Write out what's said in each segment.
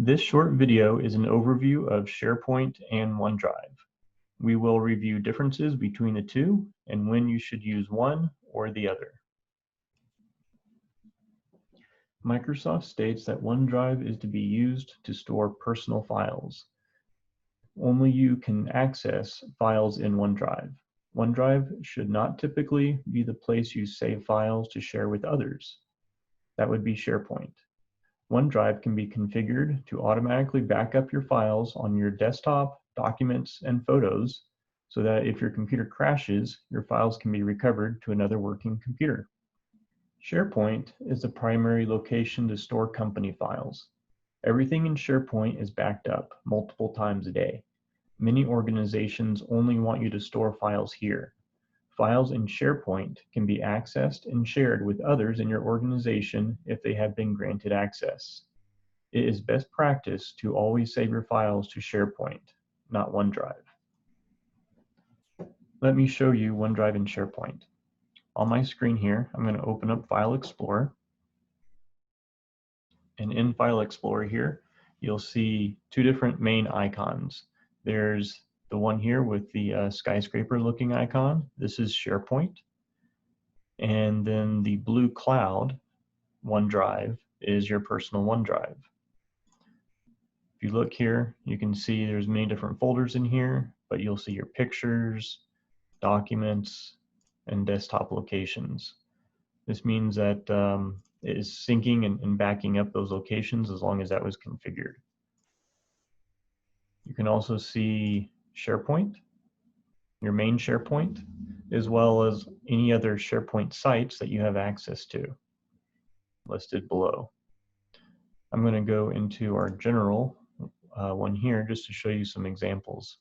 This short video is an overview of SharePoint and OneDrive. We will review differences between the two and when you should use one or the other. Microsoft states that OneDrive is to be used to store personal files. Only you can access files in OneDrive. OneDrive should not typically be the place you save files to share with others. That would be SharePoint. OneDrive can be configured to automatically back up your files on your desktop, documents, and photos so that if your computer crashes, your files can be recovered to another working computer. SharePoint is the primary location to store company files. Everything in SharePoint is backed up multiple times a day. Many organizations only want you to store files here. Files in SharePoint can be accessed and shared with others in your organization if they have been granted access. It is best practice to always save your files to SharePoint, not OneDrive. Let me show you OneDrive in SharePoint. On my screen here, I'm going to open up File Explorer. And in File Explorer here, you'll see two different main icons. There's the one here with the skyscraper looking icon. This is SharePoint. And then the blue cloud, OneDrive, is your personal OneDrive. If you look here, you can see there's many different folders in here, but you'll see your pictures, documents, and desktop locations. This means that it is syncing and backing up those locations as long as that was configured. You can also see SharePoint, your main SharePoint, as well as any other SharePoint sites that you have access to, listed below. I'm going to go into our general one here just to show you some examples.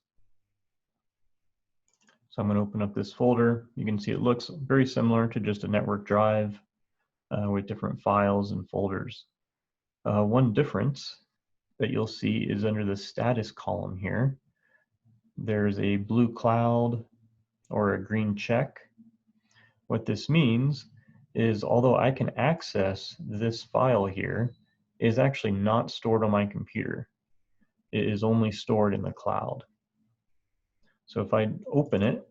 So I'm going to open up this folder. You can see it looks very similar to just a network drive with different files and folders. One difference that you'll see is under the status column here. There's a blue cloud or a green check. What this means is although I can access this file here, it is actually not stored on my computer. It is only stored in the cloud. So if I open it,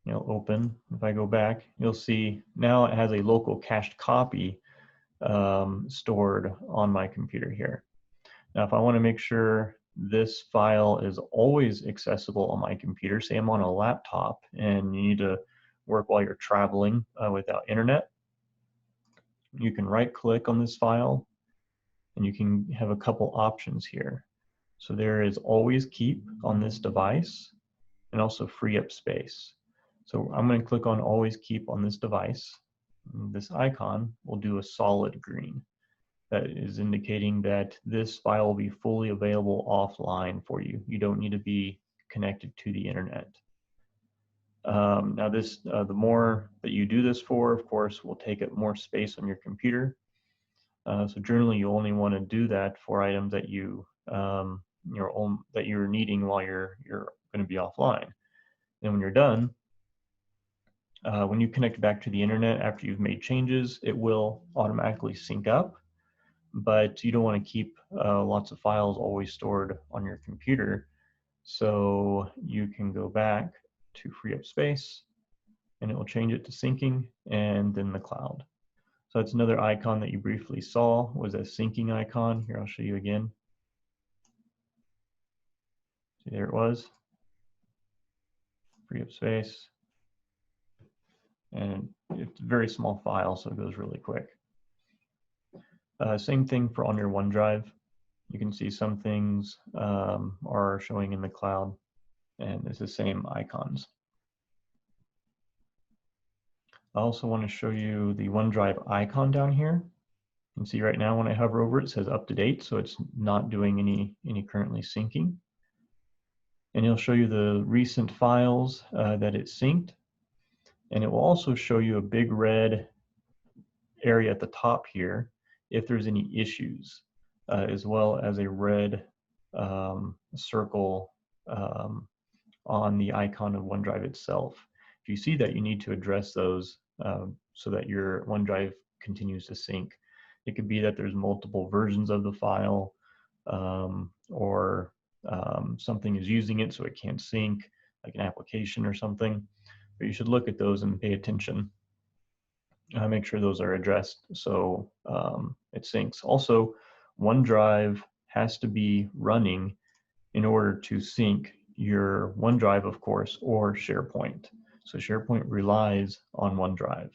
if I go back, you'll see now it has a local cached copy stored on my computer here. Now, if I want to make sure this file is always accessible on my computer, say I'm on a laptop and you need to work while you're traveling without internet, you can right-click on this file and you can have a couple options here. So there is always keep on this device and also free up space. So I'm going to click on always keep on this device. This icon will do a solid green. That is indicating that this file will be fully available offline for you. You don't need to be connected to the internet. Now this, the more that you do this for, of course, will take up more space on your computer. So generally you only want to do that for items that that you're needing while you're going to be offline. And when you're done, when you connect back to the internet after you've made changes, it will automatically sync up, but you don't want to keep lots of files always stored on your computer. So you can go back to free up space and it will change it to syncing and then the cloud. So that's another icon that you briefly saw was a syncing icon. Here, I'll show you again. See, there it was. Free up space. And it's a very small file, so it goes really quick. Same thing for on your OneDrive. You can see some things are showing in the cloud, and it's the same icons. I also want to show you the OneDrive icon down here. You can see right now when I hover over it, it says up to date, so it's not doing any currently syncing. And it'll show you the recent files that it synced. And it will also show you a big red area at the top here if there's any issues, as well as a red circle on the icon of OneDrive itself. If you see that, you need to address those so that your OneDrive continues to sync. It could be that there's multiple versions of the file, or something is using it so it can't sync, like an application or something. But you should look at those and pay attention. Make sure those are addressed so it syncs. Also, OneDrive has to be running in order to sync your OneDrive, of course, or SharePoint. So SharePoint relies on OneDrive.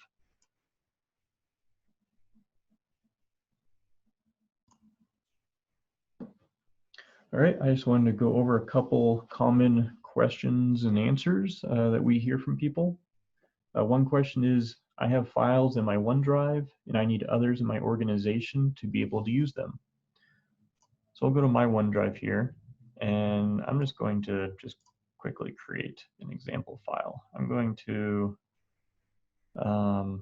All right, I just wanted to go over a couple common questions and answers that we hear from people. One question is, I have files in my OneDrive and I need others in my organization to be able to use them. So I'll go to my OneDrive here, and I'm just going to quickly create an example file. I'm going to, I'll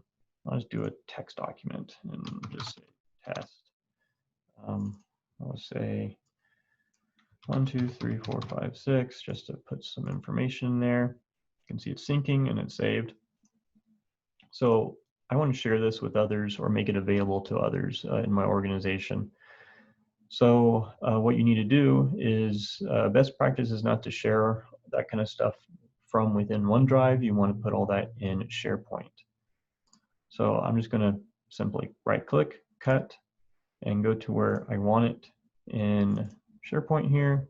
just do a text document and just say test. I'll say 1, 2, 3, 4, 5, 6, just to put some information there. You can see it's syncing and it's saved. So I want to share this with others or make it available to others in my organization. So what you need to do is, best practice is not to share that kind of stuff from within OneDrive. You want to put all that in SharePoint. So I'm just going to simply right-click, cut, and go to where I want it in SharePoint here,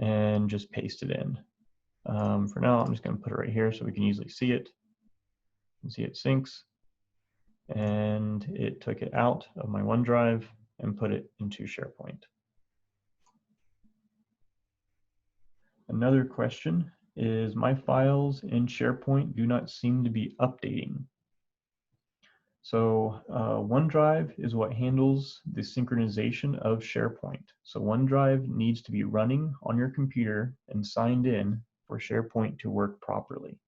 and just paste it in. For now, I'm just going to put it right here so we can easily see it. You can see it syncs, and it took it out of my OneDrive and put it into SharePoint. Another question is, my files in SharePoint do not seem to be updating. So OneDrive is what handles the synchronization of SharePoint. So OneDrive needs to be running on your computer and signed in for SharePoint to work properly.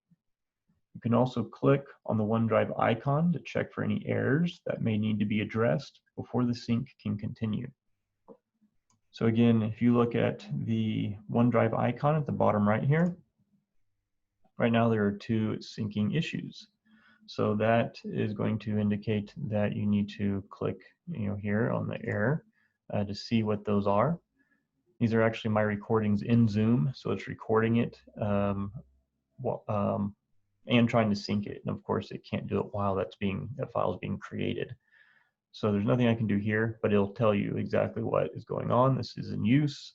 You can also click on the OneDrive icon to check for any errors that may need to be addressed before the sync can continue. So again, if you look at the OneDrive icon at the bottom right here, right now there are 2 syncing issues. So that is going to indicate that you need to click, here on the error to see what those are. These are actually my recordings in Zoom, so it's recording it and trying to sync it. And of course, it can't do it while that file is being created. So there's nothing I can do here, but it'll tell you exactly what is going on. This is in use,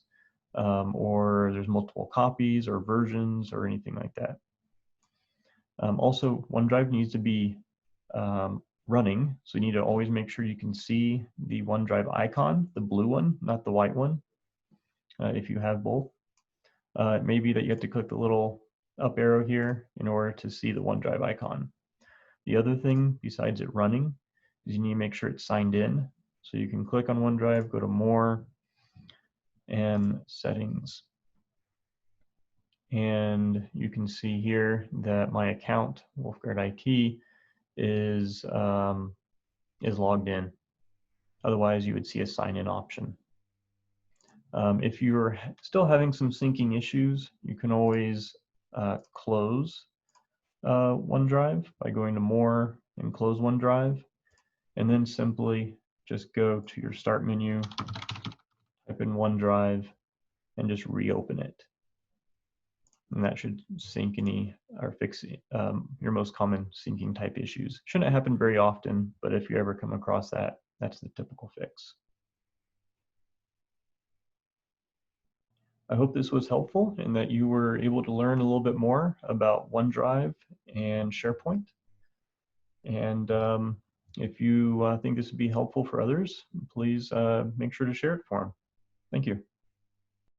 or there's multiple copies or versions or anything like that. Also, OneDrive needs to be running, so you need to always make sure you can see the OneDrive icon, the blue one, not the white one, if you have both. It may be that you have to click the little up arrow here in order to see the OneDrive icon. The other thing, besides it running, is you need to make sure it's signed in. So you can click on OneDrive, go to More, and Settings. And you can see here that my account, Wolfgard IT, is logged in. Otherwise, you would see a sign-in option. If you're still having some syncing issues, you can always close OneDrive by going to More and close OneDrive, and then simply just go to your Start menu, type in OneDrive, and just reopen it. And that should sync any or fix your most common syncing type issues. Shouldn't happen very often, but if you ever come across that, that's the typical fix. I hope this was helpful and that you were able to learn a little bit more about OneDrive and SharePoint. And if you think this would be helpful for others, please make sure to share it for them. Thank you.